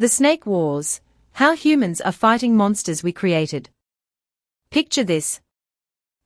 The Snake Wars: How Humans Are Fighting Monsters We Created. Picture this.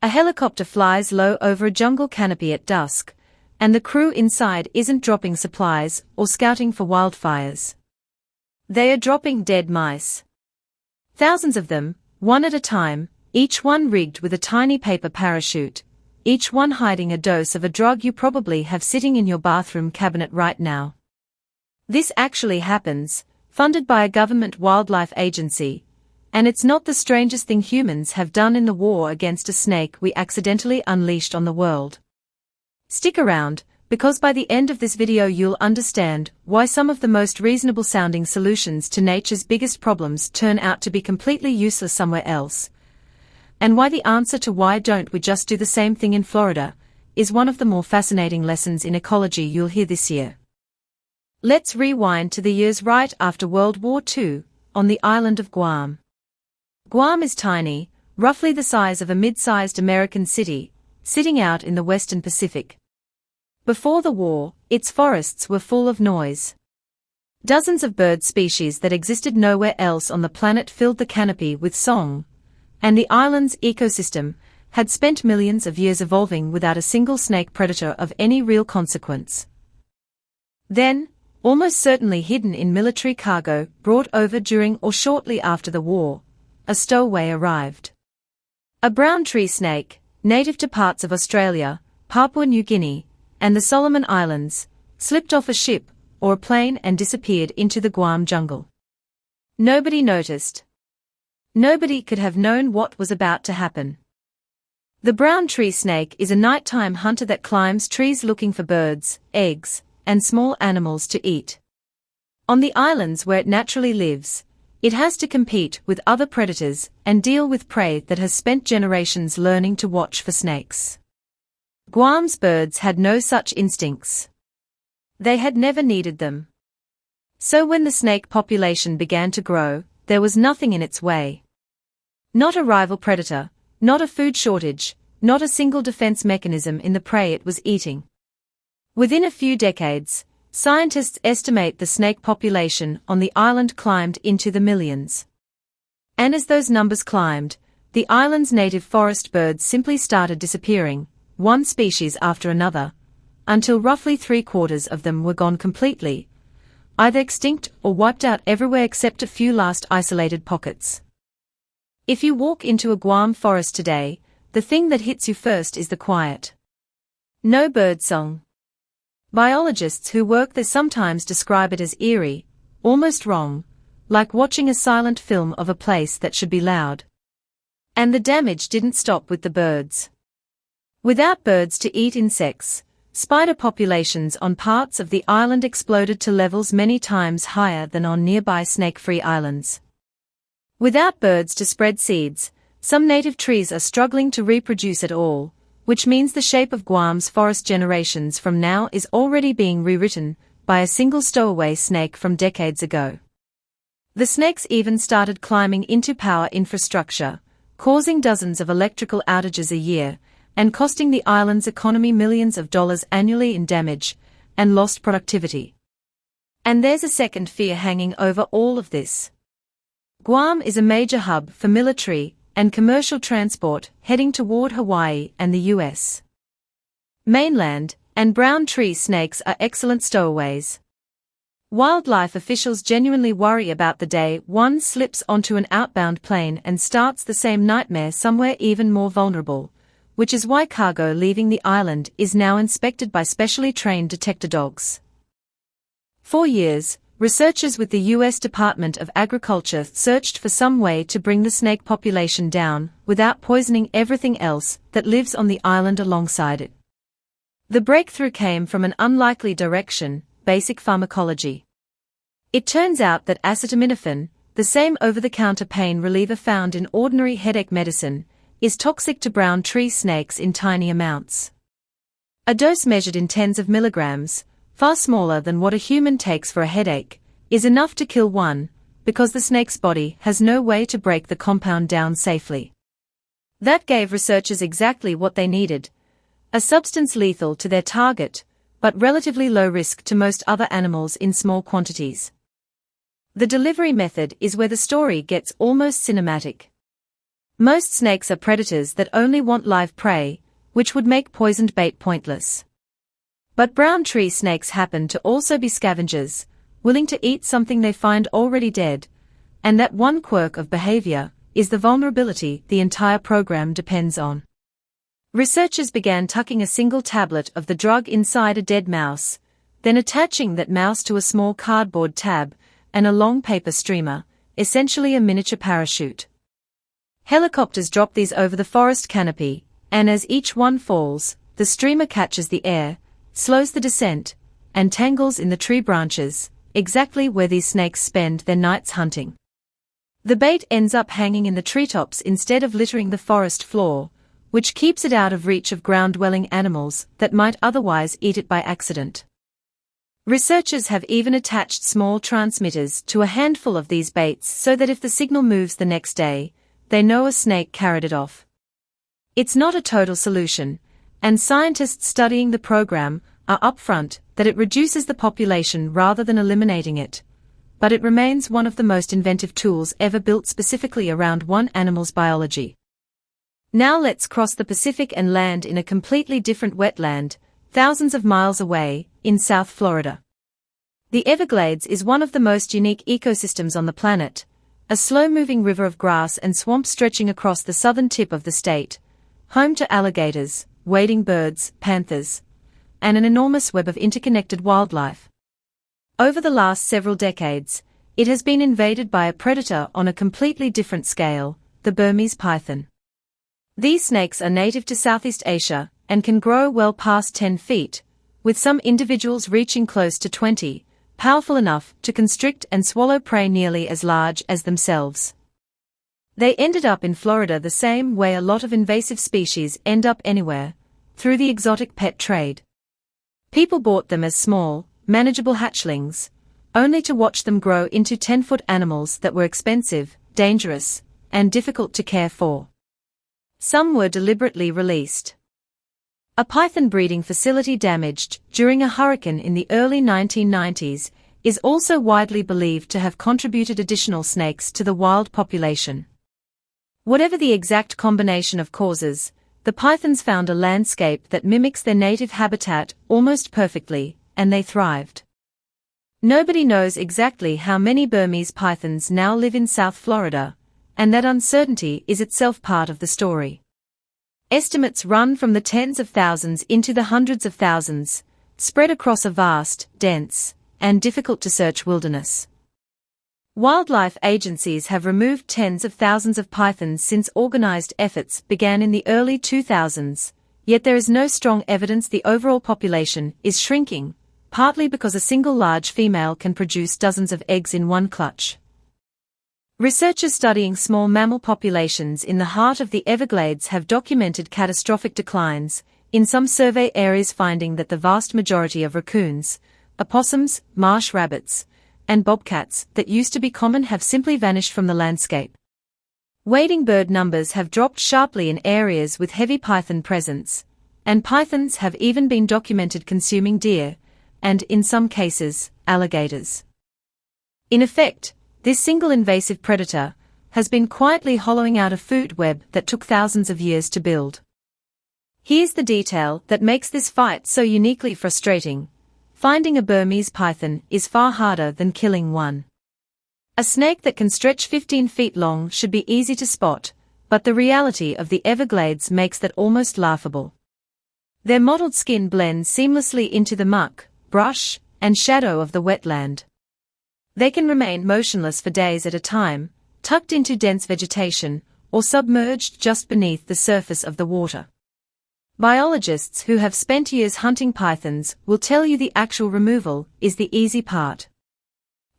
A helicopter flies low over a jungle canopy at dusk, and the crew inside isn't dropping supplies or scouting for wildfires. They are dropping dead mice. Thousands of them, one at a time, each one rigged with a tiny paper parachute, each one hiding a dose of a drug you probably have sitting in your bathroom cabinet right now. This actually happens, funded by a government wildlife agency, and it's not the strangest thing humans have done in the war against a snake we accidentally unleashed on the world. Stick around, because by the end of this video you'll understand why some of the most reasonable sounding solutions to nature's biggest problems turn out to be completely useless somewhere else, and why the answer to why don't we just do the same thing in Florida is one of the more fascinating lessons in ecology you'll hear this year. Let's rewind to the years right after World War II, on the island of Guam. Guam is tiny, roughly the size of a mid-sized American city, sitting out in the western Pacific. Before the war, its forests were full of noise. Dozens of bird species that existed nowhere else on the planet filled the canopy with song, and the island's ecosystem had spent millions of years evolving without a single snake predator of any real consequence. Then, almost certainly hidden in military cargo brought over during or shortly after the war, a stowaway arrived. A brown tree snake, native to parts of Australia, Papua New Guinea, and the Solomon Islands, slipped off a ship or a plane and disappeared into the Guam jungle. Nobody noticed. Nobody could have known what was about to happen. The brown tree snake is a nighttime hunter that climbs trees looking for birds, eggs, and small animals to eat. On the islands where it naturally lives, it has to compete with other predators and deal with prey that has spent generations learning to watch for snakes. Guam's birds had no such instincts. They had never needed them. So when the snake population began to grow, there was nothing in its way. Not a rival predator, not a food shortage, not a single defense mechanism in the prey it was eating. Within a few decades, scientists estimate the snake population on the island climbed into the millions. And as those numbers climbed, the island's native forest birds simply started disappearing, one species after another, until roughly 3/4 of them were gone completely, either extinct or wiped out everywhere except a few last isolated pockets. If you walk into a Guam forest today, the thing that hits you first is the quiet. No birdsong. Biologists who work there sometimes describe it as eerie, almost wrong, like watching a silent film of a place that should be loud. And the damage didn't stop with the birds. Without birds to eat insects, spider populations on parts of the island exploded to levels many times higher than on nearby snake-free islands. Without birds to spread seeds, some native trees are struggling to reproduce at all, which means the shape of Guam's forest generations from now is already being rewritten by a single stowaway snake from decades ago. The snakes even started climbing into power infrastructure, causing dozens of electrical outages a year, and costing the island's economy millions of dollars annually in damage and lost productivity. And there's a second fear hanging over all of this. Guam is a major hub for military and commercial transport heading toward Hawaii and the U.S. mainland, and brown tree snakes are excellent stowaways. Wildlife officials genuinely worry about the day one slips onto an outbound plane and starts the same nightmare somewhere even more vulnerable, which is why cargo leaving the island is now inspected by specially trained detector dogs. For years, researchers with the U.S. Department of Agriculture searched for some way to bring the snake population down without poisoning everything else that lives on the island alongside it. The breakthrough came from an unlikely direction: basic pharmacology. It turns out that acetaminophen, the same over-the-counter pain reliever found in ordinary headache medicine, is toxic to brown tree snakes in tiny amounts. A dose measured in tens of milligrams, far smaller than what a human takes for a headache, is enough to kill one, because the snake's body has no way to break the compound down safely. That gave researchers exactly what they needed: a substance lethal to their target, but relatively low risk to most other animals in small quantities. The delivery method is where the story gets almost cinematic. Most snakes are predators that only want live prey, which would make poisoned bait pointless. But brown tree snakes happen to also be scavengers, willing to eat something they find already dead, and that one quirk of behavior is the vulnerability the entire program depends on. Researchers began tucking a single tablet of the drug inside a dead mouse, then attaching that mouse to a small cardboard tab and a long paper streamer, essentially a miniature parachute. Helicopters drop these over the forest canopy, and as each one falls, the streamer catches the air, slows the descent, and tangles in the tree branches, exactly where these snakes spend their nights hunting. The bait ends up hanging in the treetops instead of littering the forest floor, which keeps it out of reach of ground-dwelling animals that might otherwise eat it by accident. Researchers have even attached small transmitters to a handful of these baits so that if the signal moves the next day, they know a snake carried it off. It's not a total solution, and scientists studying the program are upfront that it reduces the population rather than eliminating it, but it remains one of the most inventive tools ever built specifically around one animal's biology. Now let's cross the Pacific and land in a completely different wetland, thousands of miles away, in South Florida. The Everglades is one of the most unique ecosystems on the planet, a slow-moving river of grass and swamp stretching across the southern tip of the state, home to alligators, wading birds, panthers, and an enormous web of interconnected wildlife. Over the last several decades, it has been invaded by a predator on a completely different scale, the Burmese python. These snakes are native to Southeast Asia and can grow well past 10 feet, with some individuals reaching close to 20, powerful enough to constrict and swallow prey nearly as large as themselves. They ended up in Florida the same way a lot of invasive species end up anywhere, through the exotic pet trade. People bought them as small, manageable hatchlings, only to watch them grow into 10-foot animals that were expensive, dangerous, and difficult to care for. Some were deliberately released. A python breeding facility damaged during a hurricane in the early 1990s is also widely believed to have contributed additional snakes to the wild population. Whatever the exact combination of causes, the pythons found a landscape that mimics their native habitat almost perfectly, and they thrived. Nobody knows exactly how many Burmese pythons now live in South Florida, and that uncertainty is itself part of the story. Estimates run from the tens of thousands into the hundreds of thousands, spread across a vast, dense, and difficult-to-search wilderness. Wildlife agencies have removed tens of thousands of pythons since organized efforts began in the early 2000s, yet there is no strong evidence the overall population is shrinking, partly because a single large female can produce dozens of eggs in one clutch. Researchers studying small mammal populations in the heart of the Everglades have documented catastrophic declines, in some survey areas finding that the vast majority of raccoons, opossums, marsh rabbits, and bobcats that used to be common have simply vanished from the landscape. Wading bird numbers have dropped sharply in areas with heavy python presence, and pythons have even been documented consuming deer, and, in some cases, alligators. In effect, this single invasive predator has been quietly hollowing out a food web that took thousands of years to build. Here's the detail that makes this fight so uniquely frustrating. Finding a Burmese python is far harder than killing one. A snake that can stretch 15 feet long should be easy to spot, but the reality of the Everglades makes that almost laughable. Their mottled skin blends seamlessly into the muck, brush, and shadow of the wetland. They can remain motionless for days at a time, tucked into dense vegetation, or submerged just beneath the surface of the water. Biologists who have spent years hunting pythons will tell you the actual removal is the easy part.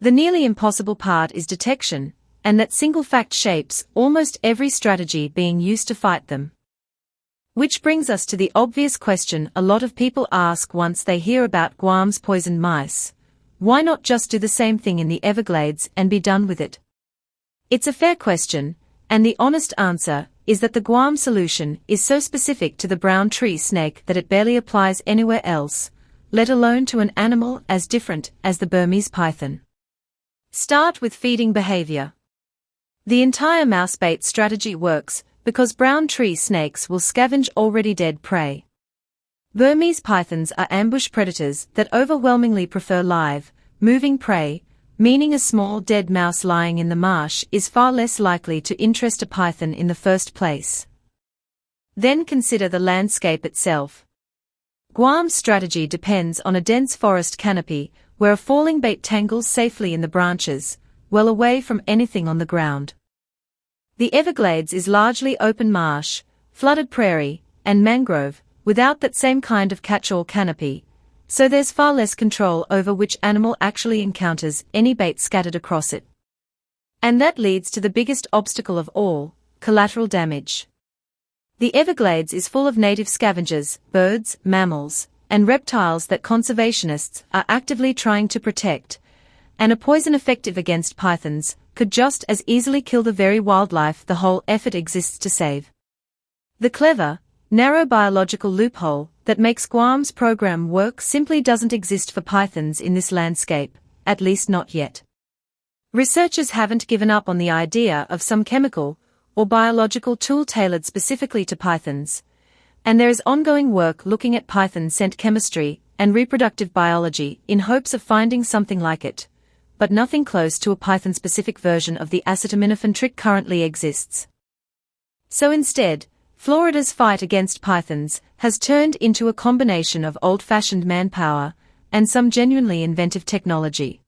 The nearly impossible part is detection, and that single fact shapes almost every strategy being used to fight them. Which brings us to the obvious question a lot of people ask once they hear about Guam's poisoned mice. Why not just do the same thing in the Everglades and be done with it? It's a fair question, and the honest answer is that the Guam solution is so specific to the brown tree snake that it barely applies anywhere else, let alone to an animal as different as the Burmese python. Start with feeding behavior. The entire mouse bait strategy works because brown tree snakes will scavenge already dead prey. Burmese pythons are ambush predators that overwhelmingly prefer live, moving prey, meaning a small dead mouse lying in the marsh is far less likely to interest a python in the first place. Then consider the landscape itself. Guam's strategy depends on a dense forest canopy where a falling bait tangles safely in the branches, well away from anything on the ground. The Everglades is largely open marsh, flooded prairie, and mangrove, without that same kind of catch-all canopy, so there's far less control over which animal actually encounters any bait scattered across it. And that leads to the biggest obstacle of all, collateral damage. The Everglades is full of native scavengers, birds, mammals, and reptiles that conservationists are actively trying to protect, and a poison effective against pythons could just as easily kill the very wildlife the whole effort exists to save. The clever, narrow biological loophole that makes Guam's program work simply doesn't exist for pythons in this landscape, at least not yet. Researchers haven't given up on the idea of some chemical or biological tool tailored specifically to pythons, and there is ongoing work looking at python scent chemistry and reproductive biology in hopes of finding something like it, but nothing close to a python-specific version of the acetaminophen trick currently exists. So instead, Florida's fight against pythons has turned into a combination of old-fashioned manpower and some genuinely inventive technology.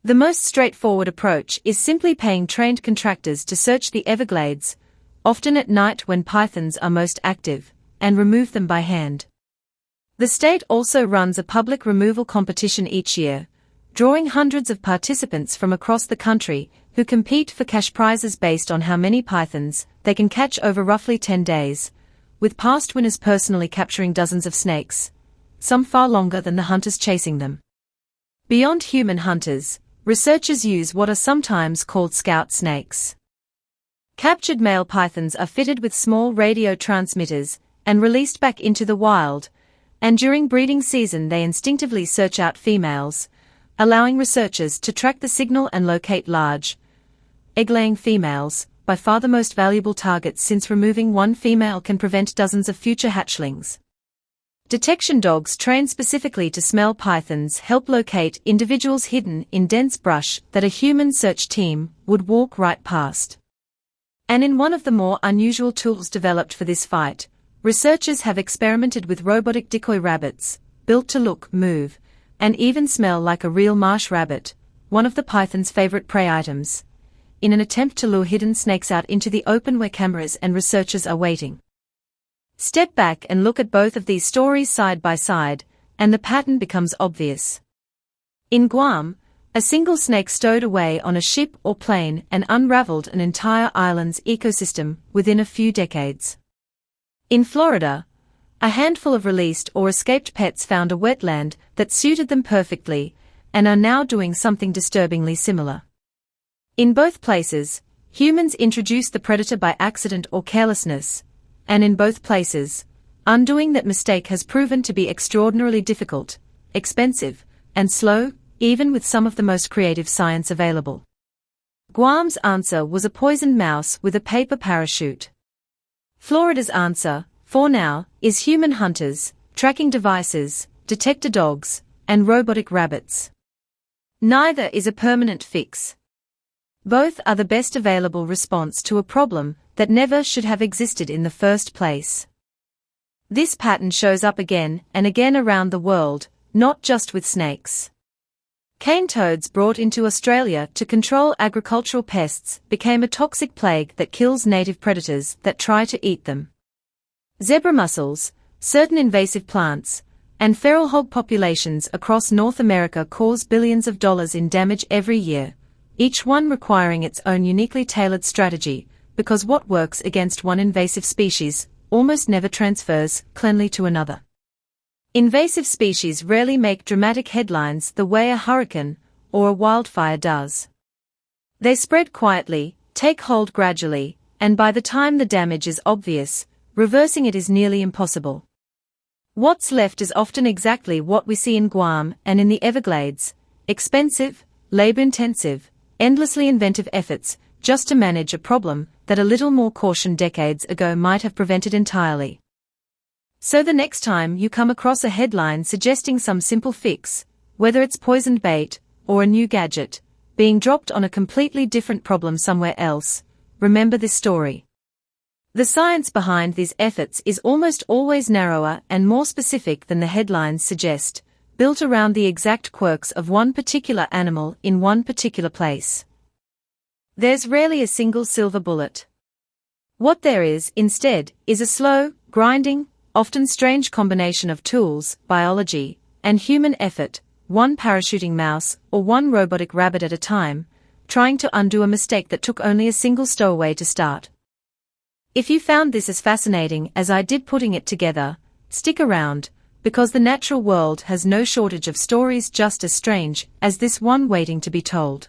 The most straightforward approach is simply paying trained contractors to search the Everglades, often at night when pythons are most active, and remove them by hand. The state also runs a public removal competition each year, drawing hundreds of participants from across the country who compete for cash prizes based on how many pythons they can catch over roughly 10 days, with past winners personally capturing dozens of snakes, some far longer than the hunters chasing them. Beyond human hunters, researchers use what are sometimes called scout snakes. Captured male pythons are fitted with small radio transmitters and released back into the wild, and during breeding season they instinctively search out females, allowing researchers to track the signal and locate large, egg-laying females, by far the most valuable targets since removing one female can prevent dozens of future hatchlings. Detection dogs trained specifically to smell pythons help locate individuals hidden in dense brush that a human search team would walk right past. And in one of the more unusual tools developed for this fight, researchers have experimented with robotic decoy rabbits, built to look, move, and even smell like a real marsh rabbit, one of the python's favorite prey items, in an attempt to lure hidden snakes out into the open where cameras and researchers are waiting. Step back and look at both of these stories side by side, and the pattern becomes obvious. In Guam, a single snake stowed away on a ship or plane and unraveled an entire island's ecosystem within a few decades. In Florida, a handful of released or escaped pets found a wetland that suited them perfectly, and are now doing something disturbingly similar. In both places, humans introduced the predator by accident or carelessness, and in both places, undoing that mistake has proven to be extraordinarily difficult, expensive, and slow, even with some of the most creative science available. Guam's answer was a poisoned mouse with a paper parachute. Florida's answer, for now, is human hunters, tracking devices, detector dogs, and robotic rabbits. Neither is a permanent fix. Both are the best available response to a problem that never should have existed in the first place. This pattern shows up again and again around the world, not just with snakes. Cane toads brought into Australia to control agricultural pests became a toxic plague that kills native predators that try to eat them. Zebra mussels, certain invasive plants, and feral hog populations across North America cause billions of dollars in damage every year, each one requiring its own uniquely tailored strategy, because what works against one invasive species almost never transfers cleanly to another. Invasive species rarely make dramatic headlines the way a hurricane or a wildfire does. They spread quietly, take hold gradually, and by the time the damage is obvious, reversing it is nearly impossible. What's left is often exactly what we see in Guam and in the Everglades: expensive, labor-intensive, endlessly inventive efforts just to manage a problem that a little more caution decades ago might have prevented entirely. So the next time you come across a headline suggesting some simple fix, whether it's poisoned bait or a new gadget being dropped on a completely different problem somewhere else, remember this story. The science behind these efforts is almost always narrower and more specific than the headlines suggest, built around the exact quirks of one particular animal in one particular place. There's rarely a single silver bullet. What there is, instead, is a slow, grinding, often strange combination of tools, biology, and human effort, one parachuting mouse or one robotic rabbit at a time, trying to undo a mistake that took only a single stowaway to start. If you found this as fascinating as I did putting it together, stick around, because the natural world has no shortage of stories just as strange as this one waiting to be told.